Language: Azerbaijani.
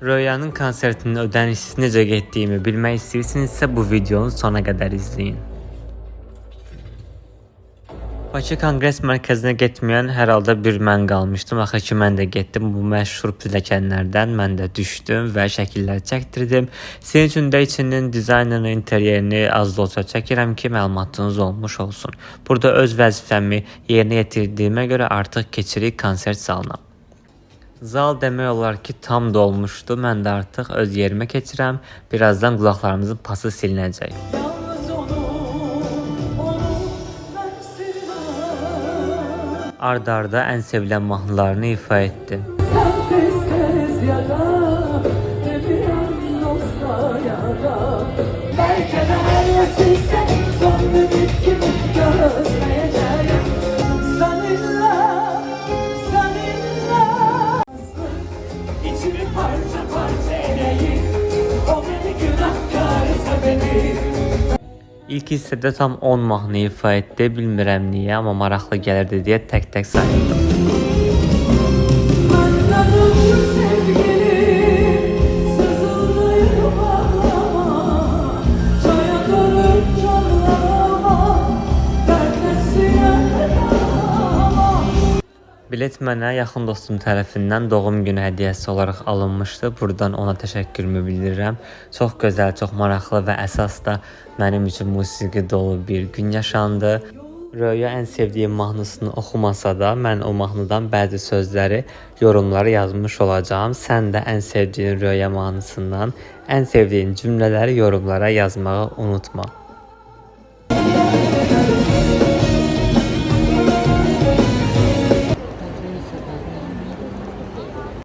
Röya'nın konsertinin ödənişsiz necə getdiyimi bilmək istəyirsinizsə bu videonun sona qədər izləyin. Bakı Konqres Mərkəzinə getməyən hər halda bir mən qalmışdım. Axı ki mən də getdim. Bu məşhur pilləkənlərdən mən də düşdüm və şəkillər çəkdirdim. Sizin üçün də içinin dizaynerini, interyerini az da olsa çəkirəm ki məlumatınız olmuş olsun. Burada öz vəzifəmi yerinə yetirdiyimə görə artıq keçirik konsert salına. Zal demək olar ki tam dolmuşdu. Mən də artıq öz yerimə keçirəm. Birazdan qulaqlarımızın pası silinəcək. Arda ən sevilən mahnılarını ifa etdi. İlk hissədə tam 10 mahnı ifa etdi. Bilmirəm niyə, amma maraqlı gəlirdi deyə tək-tək saydım. Bilet mənə yaxın dostum tərəfindən doğum günü hədiyyəsi olaraq alınmışdı. Buradan ona təşəkkürümü bildirirəm. Çox gözəl, çox maraqlı və əsas da mənim üçün musiqi dolu bir gün yaşandı. Röya ən sevdiyim mahnısını oxumasa da mən o mahnıdan bəzi sözləri, yorumları yazmış olacağım. Sən də ən sevdiyin Röya mahnısından ən sevdiyin cümlələri yorumlara yazmağı unutma.